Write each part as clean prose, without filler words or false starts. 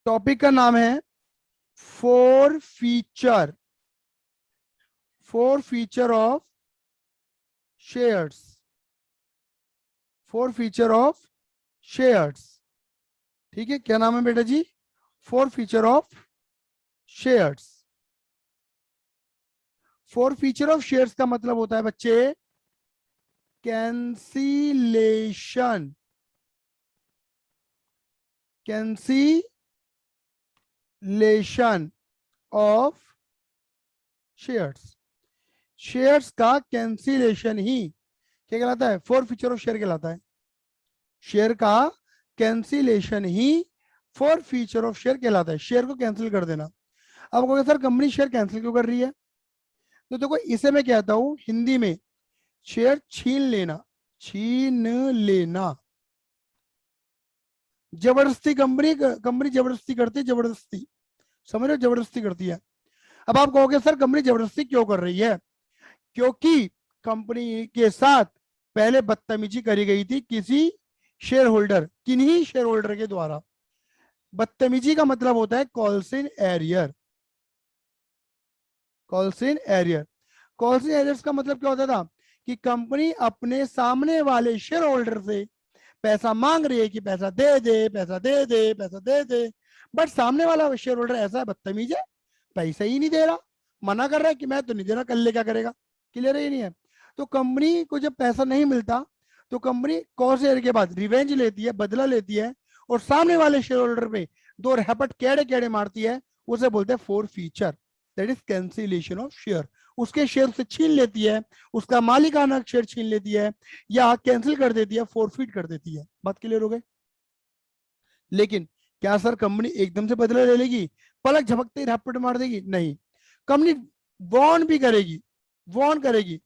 Topic का नाम है four feature of shares. Four feature of shares. ठीक है, क्या नाम है बेटा जी? Four feature of shares. Four feature of shares का मतलब होता है बच्चे cancellation. Cancellation of shares. Shares का कैंसिलेशन ही क्या कहलाता है? फोर फीचर ऑफ शेयर कहलाता है। शेयर का cancellation he four feature of share कहलाता है। शेयर को कैंसिल कर देना। अब कहोगे सर कंपनी शेयर कैंसिल क्यों कर रही है? तो देखो इसे मैं कहता हूं हिंदी में शेयर छीन लेना। छीन लेना। जबरदस्ती कंपनी कंपनी जबरदस्ती करती है। जबरदस्ती, समझ रहे हो? जबरदस्ती करती है। अब आप कहोगे सर कंपनी जबरदस्ती क्यों कर रही है? क्योंकि कंपनी के साथ पहले बदतमीजी करी गई थी किसी शेयर होल्डर, किन्हीं शेयर होल्डर के द्वारा। बदतमीजी का मतलब होता है कॉल्सिन एरियर। कॉल्सिन एरियर। कॉल्सिन एरियर्स का मतलब क्या होता था कि कंपनी अपने सामने वाले शेयर होल्डर से पैसा मांग रही है कि पैसा दे दे, पैसा दे दे, पैसा दे दे, बट सामने वाला शेयर होल्डर ऐसा है, बदतमीज है, पैसा ही नहीं दे रहा, मना कर रहा है कि मैं तो नहीं दे रहा, कल ले क्या करेगा? क्लियर ही नहीं है। तो कंपनी को जब पैसा नहीं मिलता तो कंपनी कॉस्ट शेयर के बाद रिवेंज लेती है, बदला लेती है, और सामने वाले शेयर होल्डर पे दो रैपट केड़े केड़े मारती है। उसे बोलते हैं four feature, that is cancellation of share. उसके शेयर से छीन लेती है, उसका मालिकाना शेयर छीन लेती है, या कैंसिल कर देती है, फोरफिट कर देती है। बात क्लियर हो गई? लेकिन क्या सर कंपनी एकदम से बदला ले लेगी, पलक झपकते ही रैपट मार देगी? नहीं। कंपनी वॉर्न भी करेगी। वॉर्न करेगी।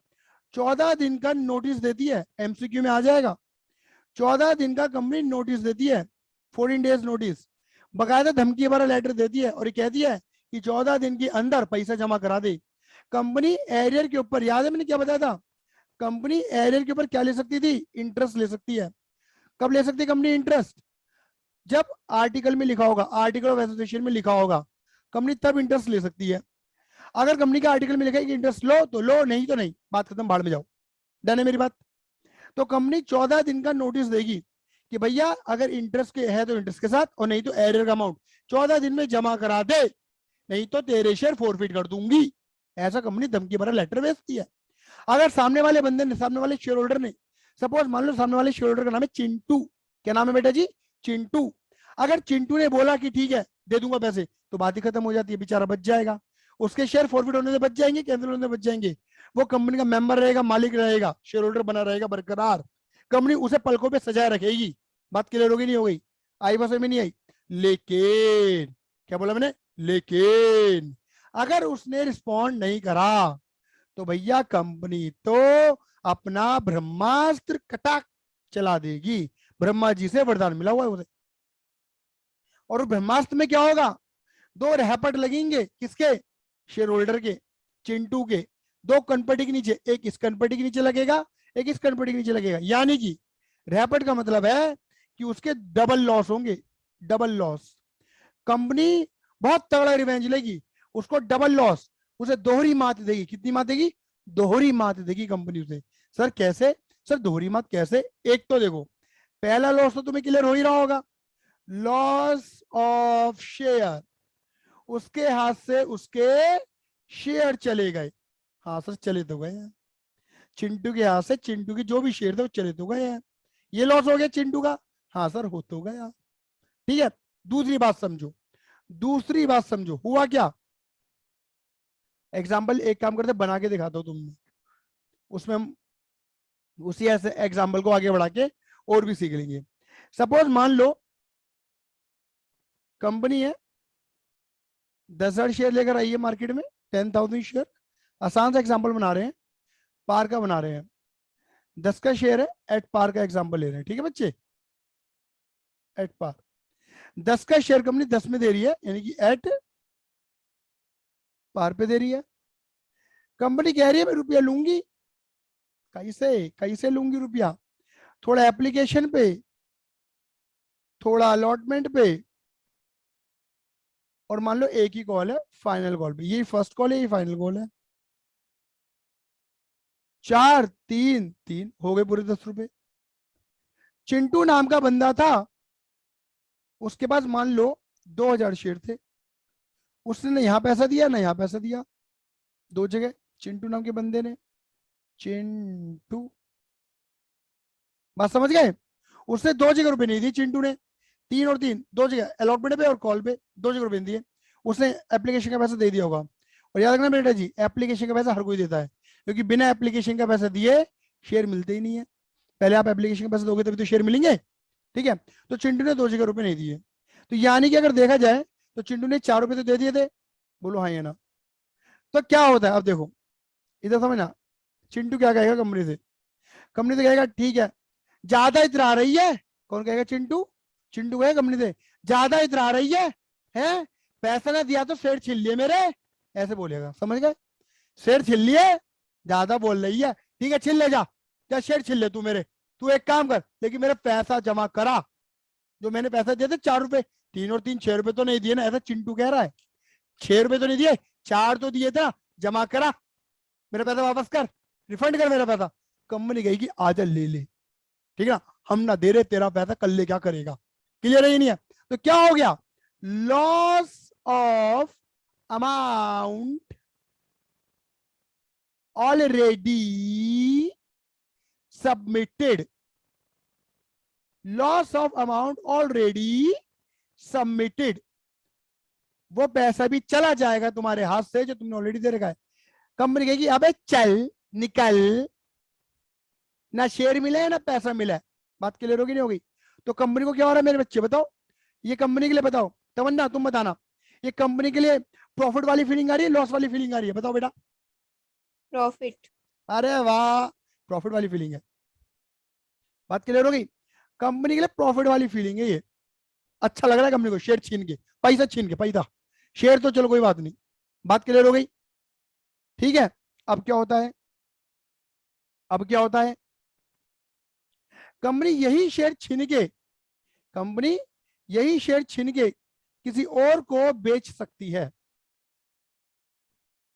14 दिन का नोटिस देती है। एमसीक्यू में आ जाएगा। 14 दिन का कंपनी नोटिस देती है। 14 डेज नोटिस। बकायदा धमकी भरा लेटर देती है और ये कहती है कि 14 दिन के अंदर पैसा जमा करा दे। कंपनी एरियर के ऊपर, याद है मैंने क्या बताया था? कंपनी एरियर के ऊपर क्या ले सकती थी? इंटरेस्ट ले सकती है। कब ले सकती है कंपनी इंटरेस्ट? जब आर्टिकल में लिखा होगा, आर्टिकल ऑफ एसोसिएशन में लिखा होगा, कंपनी तब इंटरेस्ट ले सकती है। अगर कंपनी के आर्टिकल में लिखा है कि इंटरेस्ट लो तो लो, नहीं तो नहीं, बात खत्म, भाड़ में जाओ। डन है मेरी बात? तो कंपनी 14 दिन का नोटिस देगी कि भैया अगर इंटरेस्ट के है तो इंटरेस्ट के साथ, और नहीं तो एरियर का अमाउंट 14 दिन में जमा करा दे, नहीं तो तेरे शेयर फोरफिट कर दूंगी। ऐसा कंपनी धमकी भरा लेटर भेजती है। अगर सामने वाले बंदे ने, सामने वाले शेयर होल्डर ने, सपोज मान लो सामने वाले शेयर होल्डर का नाम है चिंटू। क्या नाम है बेटा जी? चिंटू। अगर चिंटू ने बोला कि ठीक है दे दूंगा पैसे, तो बात ही खत्म हो जाती है, बेचारा बच जाएगा। उसके शेयर फॉरफिट होने से बच जाएंगे, कैंसिल होने से बच जाएंगे। वो कंपनी का मेंबर रहेगा, मालिक रहेगा, शेयर होल्डर बना रहेगा बरकरार। कंपनी उसे पलकों पे सजाए रखेगी। बात क्लियर हो गई नहीं हो गई? आई बस में नहीं आई? लेकिन, क्या बोला मैंने? लेकिन अगर उसने रिस्पॉन्ड नहीं करा तो भैया कंपनी तो अपना ब्रह्मास्त्र कटाक चला देगी। ब्रह्मा जी से वरदान मिला हुआ है उसे। और ब्रह्मास्त्र में क्या होगा? दो रैपट लगेंगे, किसके? शेयर होल्डर के, चिंटू के। दो कनपटी के नीचे, एक इस कनपटी के नीचे लगेगा, एक इस कनपटी के नीचे लगेगा। यानी कि रैपट का मतलब है कि उसके डबल लॉस होंगे। Double loss. कंपनी बहुत तगड़ा रिवेंज लेगी, उसको डबल लॉस, उसे दोहरी मात देगी। कितनी मात देगी? दोहरी मात देगी कंपनी उसे। सर कैसे? सर दोहरी मात कैसे? एक तो देखो, पहला लॉस तो तुम्हें क्लियर हो ही रहा होगा, लॉस ऑफ शेयर। उसके हाथ से उसके शेयर चले गए। हाँ सर चले तो गए हैं। चिंटू के हाथ से चिंटू के जो भी शेयर थे वो चले तो गए हैं। ये लॉस हो गया चिंटू का। हाँ सर हो तो गया। ठीक है। दूसरी बात समझो। दूसरी बात समझो, हुआ क्या? एग्जाम्पल एक काम करते बना के दिखाता हूँ तुमने, उसमें हम उसी ऐसे एग्जाम्पल को आगे बढ़ा के और भी सीख लेंगे। सपोज मान लो कंपनी है 10,000 शेयर लेकर आई है मार्केट में, 10,000 शेयर। आसान सा एग्जाम्पल बना रहे हैं, पार का बना रहे हैं। 10 का शेयर है, एट पार का एग्जाम्पल ले रहे हैं। ठीक है बच्चे? एट पार 10 का शेयर कंपनी 10 में दे रही है, यानी कि एट पार पे दे रही है। कंपनी कह रही है मैं रुपया लूंगी। कैसे? कैसे लूंगी रुपया? थोड़ा एप्लीकेशन पे, थोड़ा अलॉटमेंट पे, और मान लो एक ही कॉल है फाइनल कॉल पे, यही फर्स्ट कॉल है, यही फाइनल कॉल है। 4 3 3 हो गए पूरे 10 रुपए। चिंटू नाम का बंदा था, उसके पास मान लो 2000 शेयर थे, उसने ना यहाँ पैसा दिया ना यहाँ पैसा दिया, दो जगह चिंटू नाम के बंदे ने। चिंटू, बात समझ गए? उसने 2 जगह रुपए नहीं दिए चिंटू ने, 3 और 3 2 जगह, अलॉटमेंट पे और कॉल पे 2 जगह रुपए दिए। उसने एप्लीकेशन का पैसा दे दिया होगा। और याद रखना बेटा जी, एप्लीकेशन का पैसा हर कोई देता है, क्योंकि बिना एप्लीकेशन का पैसा दिए शेयर मिलते ही नहीं है। पहले आप एप्लीकेशन का पैसा दोगे तभी तो शेयर मिलेंगे। ठीक है, तो चिंटू ने 2 जगह रुपए नहीं दिए, तो यानी कि अगर देखा जाए तो चिंटू ने 4 रुपए तो दे दिए थे। बोलो हाँ या ना? तो क्या होता है अब देखो, इधर समझना। चिंटू क्या कहेगा कंपनी से? कंपनी से कहेगा ठीक है, ज्यादा इतरा रही है। कौन कहेगा? चिंटू। चिंटू कहेगा कंपनी से, ज्यादा इतरा रही है, पैसा ना दिया तो शेर छीन लिए मेरे, ऐसे बोलेगा। समझ गए? शेर छीन लिए, ज्यादा बोल रही है, ठीक है छीन ले जा, क्या शेर छीन ले तू मेरे। तू एक काम कर, लेकिन मेरा पैसा जमा करा, जो मैंने पैसा दिए थे 4 रुपए, 3 और 3 6 रुपए तो नहीं दिए ना, ऐसा चिंटू कह रहा है। 6 रुपए तो नहीं दिए, 4 तो दिए थे ना, जमा करा, मेरा पैसा वापस कर, रिफंड कर मेरा पैसा। कंपनी कहेगी आजा ले ले, ठीक है ना, हम ना दे रहे तेरा पैसा, कल ले क्या करेगा। क्लियर है? ये नहीं है? तो क्या हो गया? Loss of amount already submitted, loss of amount already submitted, वो पैसा भी चला जाएगा तुम्हारे हाथ से जो तुमने ऑलरेडी दे रखा है। कंपनी कहेगी अबे चल निकल, ना शेयर मिला है ना पैसा मिला है। बात क्लियर होगी नहीं होगी? तो कंपनी को क्या हो रहा है मेरे बच्चे बताओ, ये कंपनी के लिए बताओ, तमन्ना तुम बताना, ये कंपनी के लिए प्रॉफिट वाली फीलिंग आ रही है, लॉस वाली फीलिंग आ रही है? बताओ बेटा। प्रॉफिट। अरे वाह, प्रॉफिट वाली फीलिंग है। बात क्लियर होगी? कंपनी के लिए प्रॉफिट वाली फीलिंग है ये। अच्छा लग रहा है कंपनी को शेयर छीन के, पैसा छीन के, पैसा, शेयर तो चलो कोई बात नहीं। बात क्लियर हो गई? ठीक है, अब क्या होता है? अब क्या होता है? कंपनी यही शेयर छीन के, कंपनी यही शेयर छीन के किसी और को बेच सकती है,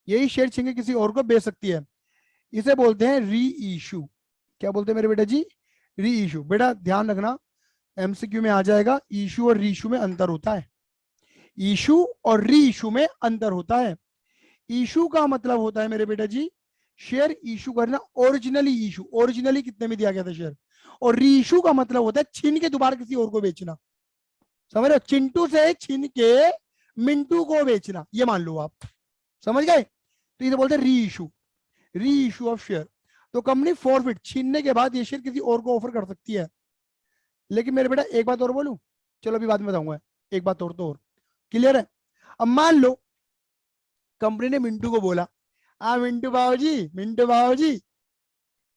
यही शेयर छीन के किसी और को बेच सकती है। इसे बोलते हैं री इशू। क्या बोलते हैं मेरे बेटा जी? री इशू। बेटा ध्यान रखना, एमसीक्यू में आ जाएगा, इशू और री इशू में अंतर होता है। इशू और री इशू में अंतर होता है। इशू का मतलब होता है मेरे बेटा जी, शेयर इशू करना, ओरिजिनली इशू, ओरिजिनली कितने में दिया गया था शेयर। और री इशू का मतलब होता है छीन के दोबारा किसी और को बेचना। समझ रहे हो? चिंटू से छीन के मिंटू को बेचना, ये मान लो आप। समझ गए? तो इसे बोलते हैं री इशू, री इशू ऑफ शेयर। तो कंपनी फॉरफिट, छीनने के बाद ये शेयर किसी और को ऑफर कर सकती है। लेकिन मेरे बेटा एक बात और बोलूं, चलो अभी बाद में बताऊंगा, एक बात और तो और। क्लियर है? अब मान लो कंपनी ने मिंटू को बोला, हाँ मिंटू बाबू जी, मिंटू बाबू जी,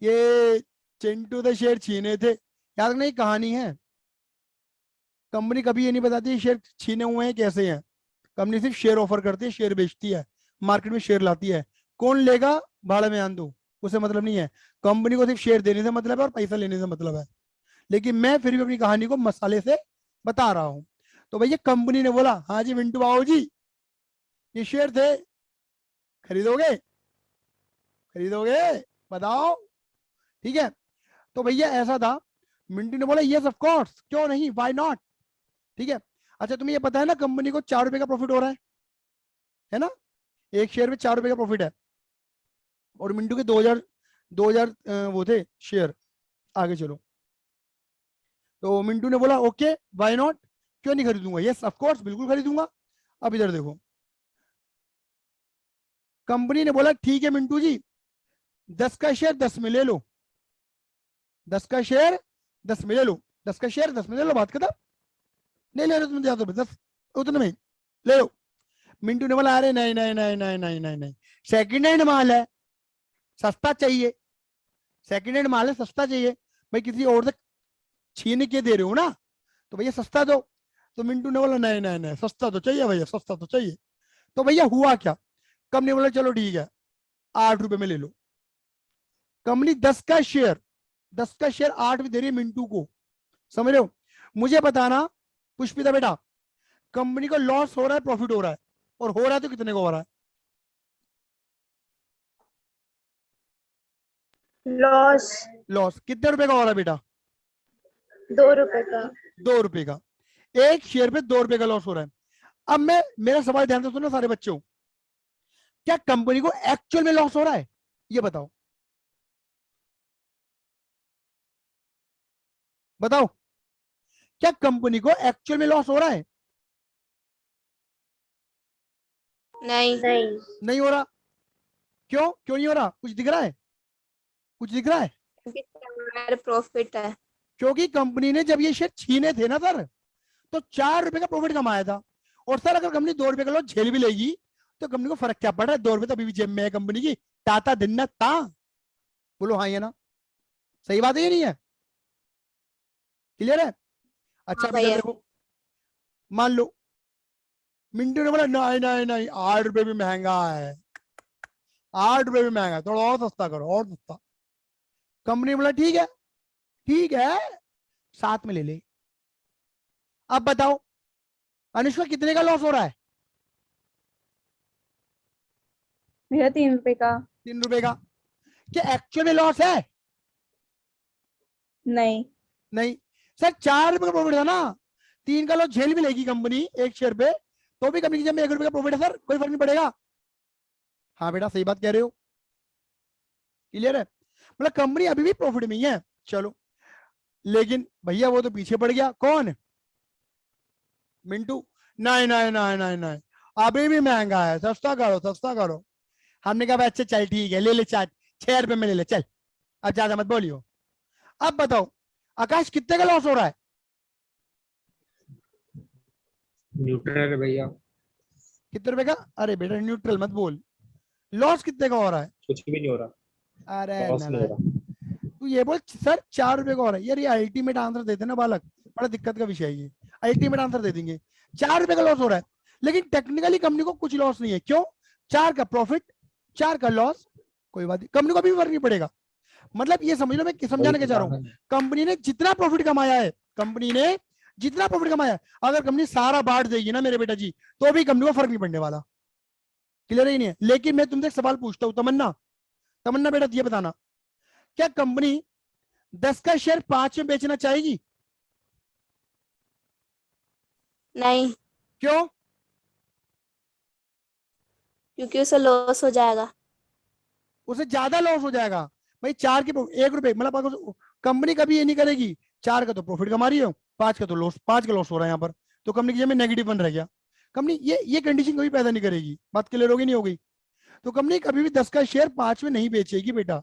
ये चिंटू तो शेयर छीने थे। याद नहीं कहानी है, कंपनी कभी ये नहीं बताती शेयर छीने हुए हैं कैसे हैं। कंपनी सिर्फ शेयर ऑफर करती है, शेयर बेचती है, मार्केट में शेयर लाती है। कौन लेगा भाड़ा में आन दो, उसे मतलब नहीं है। कंपनी को सिर्फ शेयर देने से मतलब है और पैसा लेने से मतलब है। लेकिन मैं फिर भी अपनी कहानी को मसाले से बता रहा हूं। तो भैया कंपनी ने बोला, हाँ जी मिंटू बाबू जी, ये शेयर थे, खरीदोगे? खरीदोगे? बताओ। ठीक है, तो भैया ऐसा था, मिंटू ने बोला यस ऑफ कोर्स, क्यों नहीं, व्हाई नॉट। ठीक है, अच्छा तुम्हें ये पता है ना कंपनी को 4 रुपए का प्रॉफिट हो रहा है ना, एक शेयर में 4 रुपए का प्रॉफिट है। और मिंटू के 2000 वो थे शेयर। आगे चलो, तो मिंटू ने बोला ओके व्हाई नॉट, क्यों नहीं खरीदूंगा, यस ऑफ कोर्स बिल्कुल खरीदूंगा। अब इधर देखो, कंपनी ने बोला ठीक है मिंटू जी, 10 का शेयर 10 में ले लो, 10 का शेयर 10 में ले लो, 10 का शेयर 10 में ले लो, बात खत्म। नहीं ले रहे तुम ज्यादा, 10 उतने में ले लो। मिंटू ने बोला अरे नहीं नहीं नहीं नहीं नहीं नहीं नहीं, सेकंड हैंड माल है, सस्ता चाहिए, सेकंड हैंड माल है, सस्ता चाहिए। भाई किसी और से छीन के दे रहे हो ना, तो भैया सस्ता दो। तो मिंटू ने बोला नहीं नहीं नहीं, सस्ता तो चाहिए भैया, सस्ता तो चाहिए। तो भैया हुआ क्या, कंपनी बोला चलो ठीक है 8 रुपए में ले लो। कंपनी 10 का शेयर 8 में दे रही है मिंटू को। समझ रहे हो? मुझे बताना पुष्पिता बेटा, कंपनी को लॉस हो रहा है प्रॉफिट हो रहा है, और हो रहा है तो कितने को हो रहा है? लॉस। लॉस कितने रुपए का हो रहा है बेटा? 2 रुपए का। 2 रुपए का। एक शेयर पे 2 रुपए का लॉस हो रहा है। अब मैं, मेरा सवाल ध्यान से सुनो सारे बच्चों, क्या कंपनी को एक्चुअल में लॉस हो रहा है? ये बताओ, बताओ, क्या कंपनी को एक्चुअल में लॉस हो रहा है? नहीं नहीं। नहीं हो रहा। क्यों, क्यों नहीं हो रहा? कुछ दिख रहा है? कुछ दिख रहा है? क्योंकि हमारा प्रॉफिट है। क्योंकि कंपनी ने जब ये शेयर छीने थे ना सर, तो 4 रुपए का प्रॉफिट कमाया था। और सर अगर कंपनी 2 रुपए का लॉस झेल भी लेगी, तो कंपनी को फर्क क्या पड़ रहा है? 2 रुपए तो अभी भी जेब में है कंपनी की, ताता दिन ना ता। बोलो हाँ या ना? सही बात है ये नहीं है? क्लियर है? अच्छा हाँ बेटा भैया। देखो, मान लो मिंटू ने बोला नहीं नहीं नहीं, 8 रुपए भी महंगा है, 8 रुपए भी महंगा है, थोड़ा और सस्ता करो, और सस्ता। कंपनी ने बोला ठीक है, ठीक है, साथ में ले ले। अब बताओ अनुष्का कितने का लॉस हो रहा है? मेरा 3 रुपए का। 3 रुपए का। क्या एक्चुअल में लॉस है? नहीं। नहीं। सर 4 रुपए का प्रॉफिट था ना, 3 का लॉस झेल भी लेगी कंपनी एक शेयर पे, तो भी कंपनी की जेब में 1 रुपए का प्रॉफिट है सर, कोई फर्क नहीं पड़ेगा। हाँ बेटा सही बात कह रहे हो। क्लियर है? मतलब कंपनी अभी भी प्रॉफिट में ही है। चलो, लेकिन भैया वो तो पीछे पड़ गया, कौन? मिंटू। नहीं नहीं नहीं नहीं नहीं, अभी भी महंगा है, सस्ता करो सस्ता करो। हमने कहा भाई अच्छा चल ठीक है, ले ले, 6 रुपए में ले ले चल, अब ज्यादा मत बोलियो। अब बताओ आकाश कितने का लॉस हो रहा है? न्यूट्रल है भैया। कितने रुपए का? अरे बेटा न्यूट्रल मत बोल, लॉस कितने का हो रहा है? कुछ भी नहीं हो रहा। अरे लॉस नहीं हो नारायण, रहा। तू ये बोल सर 4 रुपए का हो रहा है। यार ये अल्टीमेट आंसर देते ना बालक, बड़ा दिक्कत का विषय है ये। अल्टीमेट आंसर दे देंगे 4 रुपए का लॉस हो रहा है, लेकिन टेक्निकली कंपनी को कुछ लॉस नहीं है। क्यों? 4 का प्रॉफिट, 4 का लॉस, कोई बात नहीं, कंपनी को अभी भी फर्क नहीं पड़ेगा। मतलब ये समझ लो मैं वही समझाने के तो चाह रहा कहा हूँ, मैंने। कंपनी ने जितना प्रॉफिट कमाया है, कंपनी ने जितना प्रॉफिट कमाया है, अगर कंपनी सारा बांट देगी ना मेरे बेटा जी, तो भी कंपनी को फर्क नहीं पड़ने वाला। क्लियर ही नहीं है? लेकिन मैं तुमसे एक सवाल पूछता हूँ, तमन्ना, तमन्ना बेटा ये बताना, क्या कंपनी 10 का शेयर 5 में बेचना चाहेगी? नहीं, क्यों? क्योंकि उसे लॉस हो जाएगा। उसे ज्यादा लॉस हो जाएगा। भाई 4 के 1 रुपए, मतलब अगर कंपनी कभी ये नहीं करेगी, 4 का तो प्रॉफिट कमा रही हो, 5 का तो लॉस, 5 का लॉस हो रहा है यहाँ पर, तो कंपनी की जेब में नेगेटिव बन रह गया। कंपनी ये कंडीशन कभी पैदा नहीं करेगी। बात क्लियर होगी नहीं होगी? तो कंपनी कभी भी 10 का शेयर 5 में नहीं बेचेगी बेटा,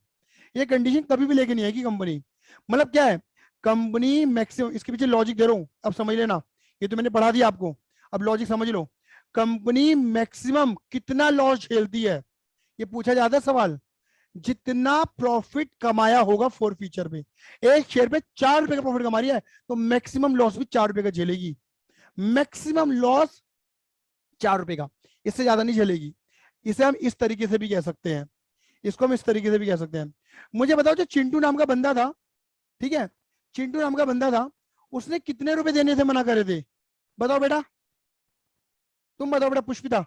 ये कंडीशन कभी भी लेके नहीं आएगी कंपनी। मतलब क्या है, कंपनी मैक्सिमम, इसके पीछे लॉजिक दे रहा हूं, अब समझ लेना, ये तो मैंने पढ़ा दिया आपको, अब लॉजिक समझ लो। कंपनी मैक्सिमम कितना लॉस झेलती है, ये पूछा जाता है सवाल, जितना प्रॉफिट कमाया होगा फॉर फ्यूचर में। एक शेयर पे 4 रुपए का प्रॉफिट कमा रही है, तो मैक्सिमम लॉस भी 4 रुपए का झेलेगी। मैक्सिमम लॉस 4 रुपए का, इससे ज्यादा नहीं झेलेगी। इसे हम इस तरीके से भी कह सकते हैं, इसको हम इस तरीके से भी कह सकते हैं। मुझे बताओ जो चिंटू नाम का बंदा था, ठीक है, चिंटू नाम का बंदा था, उसने कितने रुपए देने से मना करे थे? बताओ बेटा, तुम बताओ बेटा पुष्पिता,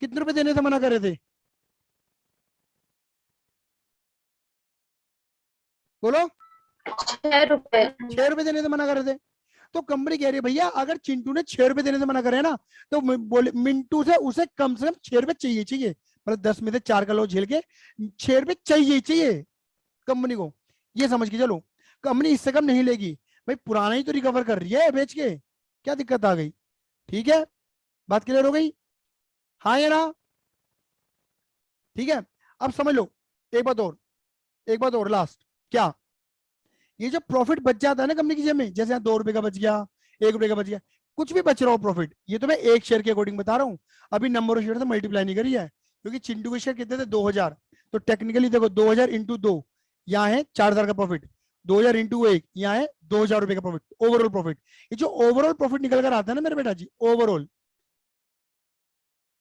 कितने रुपए देने से मना करे थे? बोलो। 6 रुपए। 6 रुपए देने से मना करे थे। तो कंपनी कह रही है भैया अगर चिंटू ने 6 रुपए देने से मना करे ना, तो बोले मिंटू से उसे कम 6 रुपए चाहिए चाहिए, मतलब 10 में से 4 का लॉस झेल के 6 रुपए चाहिए चाहिए कंपनी को। ये समझ के चलो, कंपनी इससे कम नहीं लेगी। भाई पुराना ही तो रिकवर कर रही है बेच के, क्या दिक्कत आ गई? ठीक है, बात क्लियर हो गई? हाँ या ना? ठीक है, अब समझ लो, एक बात और, एक बात और लास्ट, क्या ये जो प्रॉफिट बच जाता है ना कंपनी की जेब में, जैसे यहाँ 2 रुपए का बच गया, 1 रुपए का बच गया, कुछ भी बच रहा हो प्रॉफिट, ये तो मैं एक शेयर के अकॉर्डिंग बता रहा हूँ, अभी नंबर ऑफ शेयर से मल्टीप्लाई नहीं करी है, क्योंकि चिंटू के शेयर कितने थे? 2000। तो टेक्निकली देखो 2000 इंटू 2, यहाँ है 4000 का प्रॉफिट, 2000 इंटू 1, यहाँ है 2000 रुपए का प्रॉफिट, ओवरऑल प्रॉफिट। ये जो ओवरऑल प्रॉफिट निकल कर आता है ना मेरे बेटा जी, overall,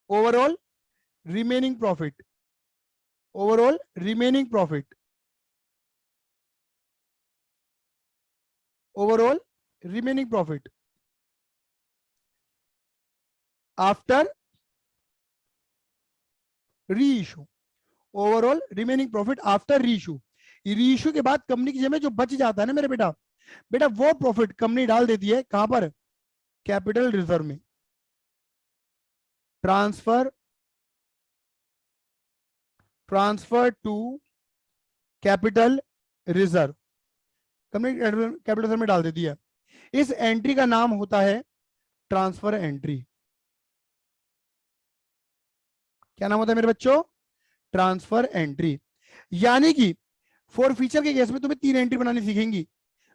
overall remaining profit, overall remaining profit, overall remaining profit, after reissue, overall remaining profit after reissue. Reissue के बाद कंपनी की जेब में जो बच जाता है ना मेरे बेटा, बेटा वो प्रॉफिट कंपनी डाल देती है कहां पर, कैपिटल रिजर्व में। Transfer to capital reserve, company capital reserve में डाल देती है। इस एंट्री का नाम होता है ट्रांसफर एंट्री। क्या नाम होता है मेरे बच्चों, ट्रांसफर एंट्री। यानी कि फॉर फीचर के केस में तुम्हें 3 एंट्री बनानी सीखेंगी।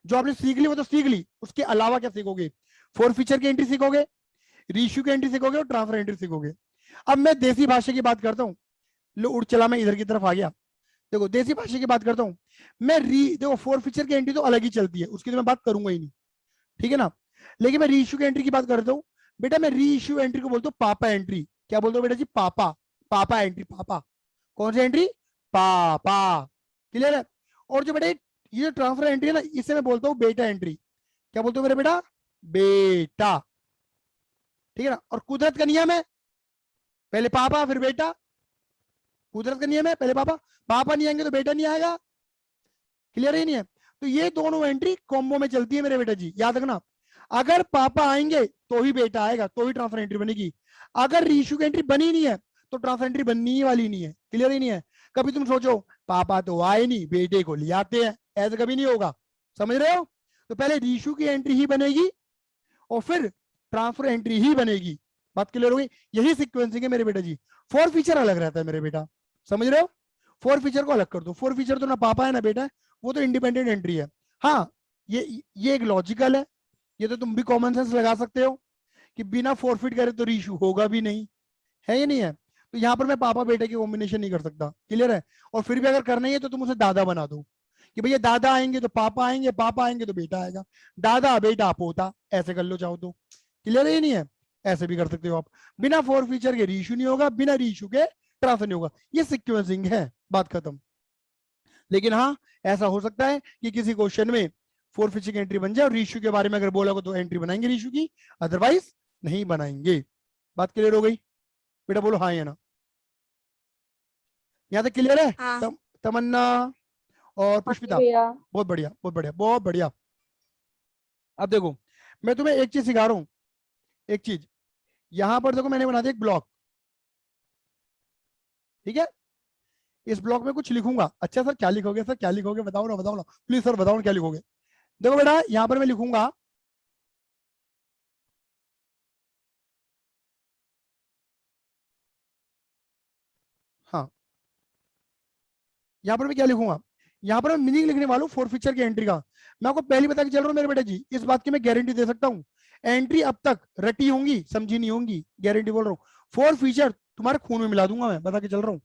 जो आपने सीख ली वो तो सीख ली, उसके अलावा क्या सीखोगे, फॉर फीचर की एंट्री सीखोगे, रीइश्यू की एंट्री सीखोगे और ट्रांसफर एंट्री सीखोगे। अब मैं देसी भाषा की बात करता हूं, लो उड़ चला मैं इधर की तरफ आ गया। देखो देसी भाषा की बात करता हूं मैं, देखो फॉर फीचर की एंट्री तो अलग ही चलती है, उसकी तो मैं बात करूंगा ही नहीं, ठीक है ना। लेकिन मैं रीइश्यू की एंट्री की बात करता हूं। बेटा मैं रीइश्यू एंट्री को बोलता हूँ पापा एंट्री। क्या बोलते हो बेटा जी, पापा, पापा एंट्री, पापा। कौन सी एंट्री, पापा। क्लियर है। और जो बेटा ये जो ट्रांसफर एंट्री है ना, इसे मैं बोलता हूँ बेटा एंट्री। क्या बोलते हो मेरे बेटा, बेटा, ठीक है ना। और कुदरत का नियम है पहले पापा फिर बेटा, कुदरत का नियम है पहले पापा, पापा नहीं आएंगे तो बेटा नहीं आएगा। क्लियर ही नहीं है। तो ये दोनों एंट्री कॉम्बो में चलती है मेरे बेटा जी, याद रखना। अगर पापा आएंगे तो ही बेटा आएगा, तो ही ट्रांसफर एंट्री बनेगी। अगर रीइश्यू की एंट्री बनी नहीं है तो ट्रांसफर एंट्री बननी ही वाली नहीं है। क्लियर ही नहीं है। कभी तुम सोचो पापा तो आए नहीं, बेटे को ले आते हैं, ऐसा कभी नहीं होगा, समझ रहे हो। तो पहले रीइश्यू की एंट्री ही बनेगी और फिर ट्रांसफर एंट्री ही बनेगी। बात क्लियर होगी। यही सीक्वेंसिंग है मेरे बेटा जी। फॉर फीचर अलग रहता है मेरे बेटा, समझ रहे हो। फॉर फीचर को अलग कर दो। फॉर फीचर तो ना पापा है ना बेटा है, वो तो इंडिपेंडेंट एंट्री है। हाँ ये एक लॉजिकल है, ये तो तुम भी कॉमन सेंस लगा सकते हो कि बिना फॉरफिट करे तो रीइश्यू होगा भी नहीं, है या नहीं है। तो यहाँ पर मैं पापा बेटे की कॉम्बिनेशन नहीं कर सकता। क्लियर है। और फिर भी अगर करना ही है तो तुम उसे दादा बना दो कि भैया दादा आएंगे तो पापा आएंगे, पापा आएंगे तो बेटा आएगा, दादा बेटा पोता, ऐसे कर लो चाहो तो। क्लियर है नहीं है। ऐसे भी कर सकते हो आप। बिना फॉर फीचर के रीइश्यू नहीं होगा, बिना रीइश्यू के ट्रांसफर नहीं होगा। ये सीक्वेंसिंग है, बात खत्म। लेकिन हाँ ऐसा हो सकता है कि किसी क्वेश्चन में फॉर फीचर की एंट्री बन जाए और रीइश्यू के बारे में अगर बोला तो एंट्री बनाएंगे रीइश्यू की, अदरवाइज नहीं बनाएंगे। बात क्लियर हो गई बेटा, बोलो हाँ या ना। यहाँ तक क्लियर है। हाँ। तमन्ना और पुष्पिता, भैया बहुत बढ़िया बहुत बढ़िया बहुत बढ़िया। अब देखो मैं तुम्हें एक चीज सिखा रहा हूं, एक चीज। यहां पर देखो मैंने बना दिया एक ब्लॉक, ठीक है। इस ब्लॉक में कुछ लिखूंगा। अच्छा सर क्या लिखोगे, सर क्या लिखोगे, बताओ ना प्लीज सर बताओ ना क्या लिखोगे। देखो बेटा यहां पर मैं लिखूंगा हाँ, यहां पर मैं क्या लिखूंगा, यहां पर मैं मीनिंग लिखने वाला हूं फॉर फीचर की एंट्री का। मैं आपको पहले बता के चल रहा हूं मेरे बेटा जी, इस बात की मैं गारंटी दे सकता हूं। एंट्री अब तक रटी होंगी समझी नहीं होंगी, गारंटी बोल रहा हूँ। फॉर फीचर तुम्हारे खून में मिला दूंगा, मैं बता के चल रहा हूँ।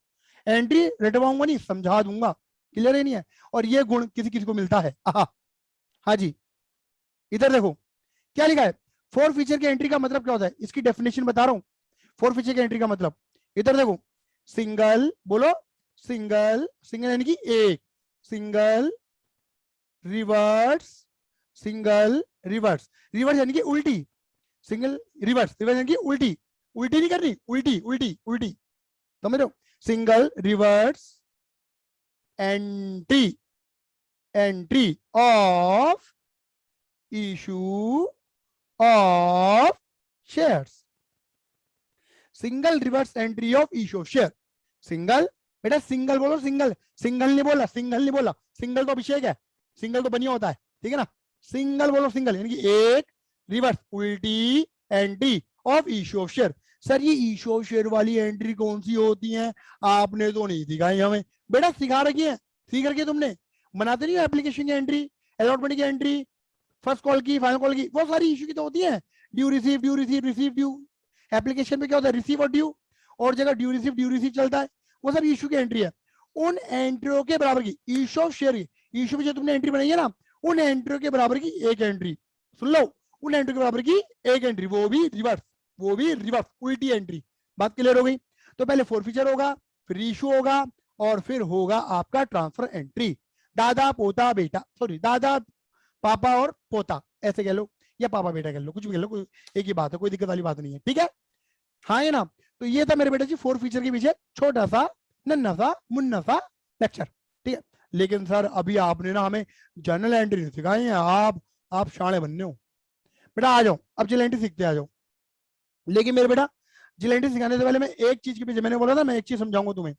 एंट्री रटवाऊंगा नहीं, समझा दूंगा। क्लियर है नहीं है। और ये गुण किसी किसी को मिलता है। हाँ जी, इधर देखो क्या लिखा है। फॉर फीचर की एंट्री का मतलब क्या होता है, इसकी डेफिनेशन बता रहा हूं। फॉर फीचर की एंट्री का मतलब, इधर देखो, सिंगल बोलो, सिंगल, सिंगल यानी कि एक, single reverse, single reverse, reverse यानी कि उल्टी, सिंगल रिवर्स, रिवर्स यानी कि उल्टी, उल्टी नहीं करनी, उल्टी उल्टी उल्टी, समझ रहे हो। Single reverse entry, entry of issue of shares, single reverse entry of issue share. Single बेटा सिंगल बोलो, सिंगल, सिंगल नहीं बोला, सिंगल नहीं बोला, सिंगल तो अभिषेक है, सिंगल तो बनिया होता है, ठीक है ना। सिंगल बोलो, सिंगल यानी कि एक, रिवर्स उल्टी, entry of issue of share. Sir ये इशू ऑफ शेयर वाली एंट्री कौन सी होती है, आपने तो नहीं सिखाई हमें। बेटा सिखा रखी है, सीख रखी है तुमने, बनाते नहीं हो एप्लीकेशन की एंट्री, अलॉटमेंट की एंट्री, फर्स्ट कॉल की, फाइनल कॉल की, वो सारी इशू की तो होती है। Due receive, due receive, receive due. Application में क्या होता है, रिसीव और ड्यू, और जगह ड्यू रिसीव चलता है। वो सब इशू की एंट्री है। उन एंट्रियों के बराबर की इशू ऑफ शेयर, इशू में जो तुमने एंट्री बनाई है ना, उन एंट्रियों के बराबर की एक एंट्री, सुन लो, उन एंट्री के बराबर की एक एंट्री, वो भी रिवर्स, वो भी रिवर्स उल्टी एंट्री। बात क्लियर हो गई। तो पहले फोर फीचर होगा, फिर इशू होगा, और फिर होगा आपका ट्रांसफर एंट्री। दादा पोता बेटा, सॉरी दादा पापा और पोता ऐसे कह लो, या पापा बेटा कह लो, कुछ भी कह लो, एक ही बात है, कोई दिक्कत वाली बात नहीं है, ठीक है। हाँ ये ना। तो ये था मेरे बेटे जी 4 फीचर के पीछे छोटा सा नन्ना सा मुन्ना सा लेक्चर। ठीक है, लेकिन सर अभी आपने ना हमें जर्नल एंट्री नहीं सिखाई है। आप शाणे बनने हो बेटा। आ जाओ अब जिल एंट्री सीखते आ जाओ। लेकिन मेरे बेटा जिल एंट्री सिखाने से पहले मैं एक चीज के पीछे, मैंने बोला था मैं एक चीज समझाऊंगा तुम्हें।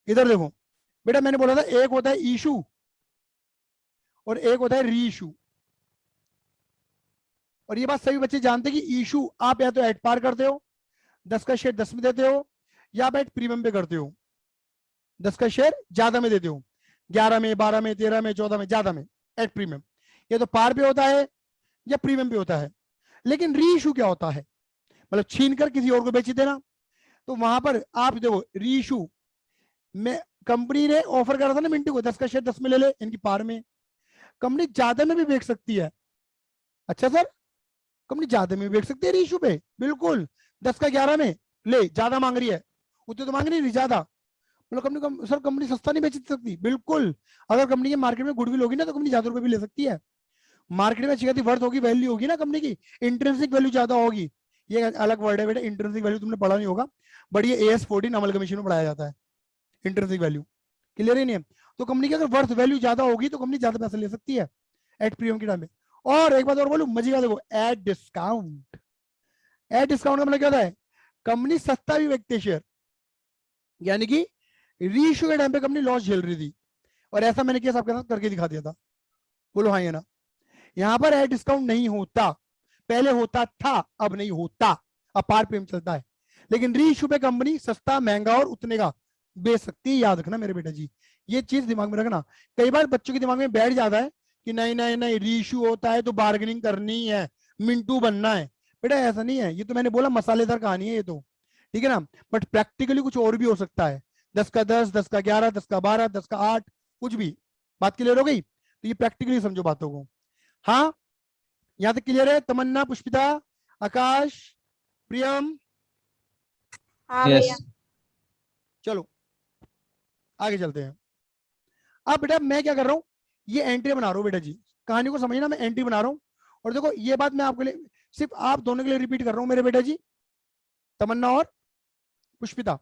इधर देखो बेटा, मैंने बोला था एक होता है इशू और एक होता है री इशू। और ये बात सभी बच्चे जानते हैं कि इशू आप या तो एट पार करते हो, 10 का शेयर 10 में देते हो, या आप एट प्रीमियम पे करते हो, 10 का शेयर ज्यादा में देते हो, 11 में 12 में 13 में 14 में ज्यादा में एट प्रीमियम। ये तो पार पे होता है या प्रीमियम पे होता है। लेकिन री इशू क्या होता है, मतलब छीन कर किसी और को बेच देना। तो वहां पर आप देखो री इशू में कंपनी ने ऑफर करा था ना मिंटू को 10 का शेयर 10 में ले ले, इनकी पार में। कंपनी ज्यादा में भी बेच सकती है। अच्छा सर, कंपनी ज्यादा में भी बेच सकती है री इशू पे, बिल्कुल। 10 का 11 में ले, ज्यादा मांग रही है, उतने तो मांग नहीं रही ज्यादा। मतलब कंपनी सर कंपनी सस्ता नहीं बेच सकती, बिल्कुल। अगर कंपनी के मार्केट में गुडविल होगी ना तो कंपनी ज्यादा रुपए भी ले सकती है। मार्केट में अच्छी खासी वर्थ होगी, वैल्यू होगी ना कंपनी की, इंट्रिंसिक वैल्यू ज्यादा होगी। ये अलग वर्ड है बेटा, इंट्रिंसिक वैल्यू तुमने पढ़ा नहीं होगा, बट ये AS14 अमल कमीशन में पढ़ाया जाता है। इंट्रिंसिक वैल्यू क्लियर ही नहीं है। तो कंपनी की अगर वर्थ वैल्यू ज्यादा होगी तो कंपनी ज्यादा पैसा ले सकती है एट प्रीमियम के टाइम पे। और एक बात और बोलूं मजे का, देखो एट डिस्काउंट। एट डिस्काउंट का मतलब क्या होता है, कंपनी सस्ता भी बेचती है शेयर, यानी कि रीइश्यू के टाइम पे कंपनी लॉस झेल रही थी। और ऐसा मैंने केस आपके साथ करके दिखा दिया था। बोलो हाँ या ना। यहां पर एट डिस्काउंट नहीं होता, पहले होता था अब नहीं होता, अब पार प्रीमियम चलता है। लेकिन री इशू पे कंपनी सस्ता महंगा और उतने का बेच सकती है। याद रखना मेरे बेटा जी, ये चीज दिमाग में रखना। कई बार बच्चों के दिमाग में बैठ जाता है कि नहीं नहीं नहीं री इशू होता है तो बार्गेनिंग करनी है, मिंटू बनना है। बेटा ऐसा नहीं है, ये तो मैंने बोला मसालेदार कहानी है ये तो, ठीक है ना। बट प्रैक्टिकली कुछ और भी हो सकता है, 10 का 10, 10 का 11, 10 का 12, 10 का 8, कुछ भी। बात क्लियर हो गई? तो ये प्रैक्टिकली समझो बातों को। हाँ यहां तक क्लियर है? तमन्ना, पुष्पिता, आकाश, प्रियम, हाँ यस भैया। चलो आगे चलते हैं। अब बेटा मैं क्या कर रहा हूं, ये एंट्री बना रहा हूं बेटा जी, कहानी को समझना, मैं एंट्री बना रहा हूं। और देखो ये बात मैं आपके लिए, सिर्फ आप दोनों के लिए रिपीट कर रहा हूं मेरे बेटा जी, तमन्ना और पुष्पिता।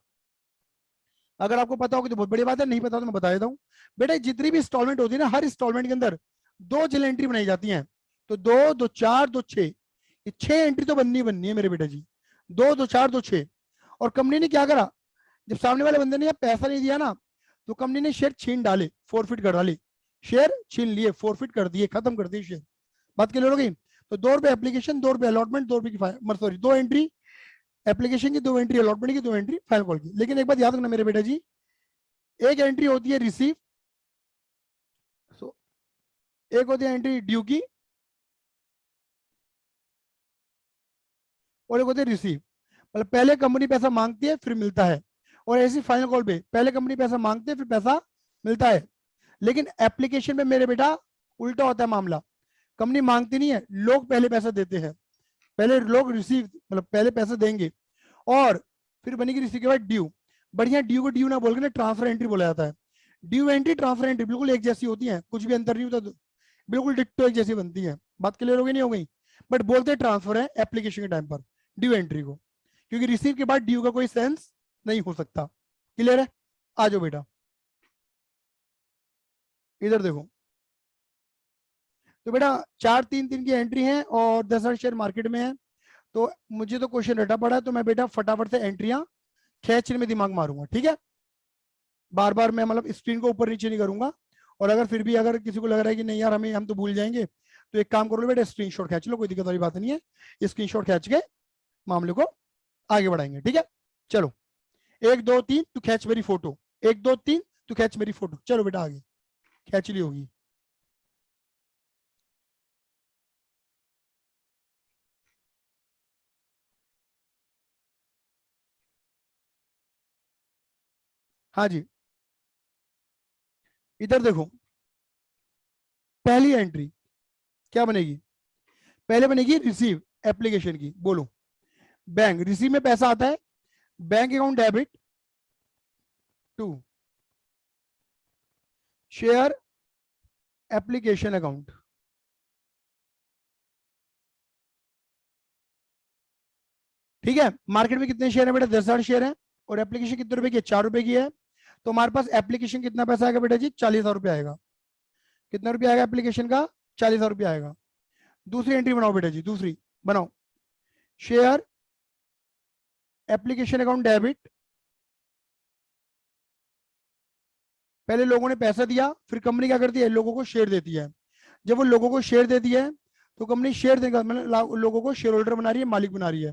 अगर आपको पता होगी तो बहुत बड़ी बात है, नहीं पता तो मैं बता देता हूँ। बेटा जितनी भी इंस्टॉलमेंट होती है ना, हर इंस्टॉलमेंट के अंदर 2 जिल एंट्री बनाई जाती हैं। तो 2 2 4 2 6, ये 6 एंट्री तो बननी है मेरे बेटा जी, 2 2 4 2 6। और कंपनी ने क्या करा, जब सामने वाले बंदे ने पैसा नहीं दिया ना, तो कंपनी ने शेयर छीन डाले, फोरफिट कर डाले, शेयर छीन लिए, फोरफिट कर दिए, खत्म कर दिए शेयर। बात क्लियर हो गई? तो 2 रुपए एप्लीकेशन, 2 रुपए अलॉटमेंट, 2 रुपए की सॉरी 2 एंट्री एप्लीकेशन की, 2 एंट्री अलॉटमेंट की, 2 एंट्री फाइल कॉल की। लेकिन एक बात याद रखना मेरे बेटा जी, एक एंट्री होती है रिसीव, एक होती है एंट्री ड्यू की, और एक होती है रिसीव। मतलब पहले कंपनी पैसा मांगती है फिर मिलता है, और ऐसी फाइनल कॉल पे पहले कंपनी पैसा मांगती है फिर पैसा मिलता है। लेकिन एप्लीकेशन में मेरे बेटा उल्टा होता है मामला, कंपनी मांगती नहीं है, लोग पहले पैसा देते हैं। पहले लोग रिसीव मतलब पहले पैसा देंगे और फिर बनेगी रिसीव के बाद ड्यू। बढ़िया ड्यू को ड्यू ना बोल के ना ट्रांसफर एंट्री बोला जाता है। ड्यू एंट्री ट्रांसफर एंट्री बिल्कुल एक जैसी होती है, कुछ भी अंतर नहीं होता, बिल्कुल डिट्टो एक जैसी बनती है। बात क्लियर हो गई नहीं हो गई? बट बोलते ट्रांसफर है एप्लीकेशन के टाइम पर ड्यू एंट्री को, क्योंकि रिसीव के बाद ड्यू का कोई सेंस नहीं हो सकता। क्लियर है? आ जाओ बेटा इधर देखो। तो बेटा 4 3 3 की एंट्री है और 10,000 शेयर मार्केट में है। तो मुझे तो क्वेश्चन रटा पड़ा है, तो मैं बेटा फटाफट से एंट्रियां खींचने में दिमाग मारूंगा, ठीक है। बार बार मैं मतलब स्क्रीन को ऊपर नीचे नहीं करूंगा। और अगर फिर भी अगर किसी को लग रहा है कि नहीं यार हम तो भूल जाएंगे, तो एक काम करो बेटा, स्क्रीनशॉट खींच लो, कोई दिक्कत वाली बात नहीं है। स्क्रीनशॉट खींच के मामले को आगे बढ़ाएंगे, ठीक है। चलो 1 2 3 तू खींच मेरी फोटो, 1 2 3 तू खींच मेरी फोटो, चलो बेटा आगे खींच ली होगी। हाँ जी, इधर देखो, पहली एंट्री क्या बनेगी, पहले बनेगी रिसीव एप्लीकेशन की। बोलो बैंक, रिसीव में पैसा आता है, bank account debit to share application account. ठीक है, मार्केट में कितने शेयर है बेटा? 10,000 शेयर है, और एप्लीकेशन कितने रुपए की है? 4 रुपए की है। तो हमारे पास एप्लीकेशन कितना पैसा आएगा बेटा जी? 40,000 रुपये आएगा। कितना रुपया आएगा एप्लीकेशन का? 40,000 रुपया आएगा। दूसरी एंट्री बनाओ बेटा जी, दूसरी बनाओ। शेयर एप्लीकेशन अकाउंट डेबिट, पहले लोगों ने पैसा दिया, फिर कंपनी क्या करती है? लोगों को शेयर देती है। जब वो लोगों को शेयर देती है तो कंपनी शेयर देगा, मतलब लोगों को शेयर होल्डर बना रही है, मालिक बना रही है।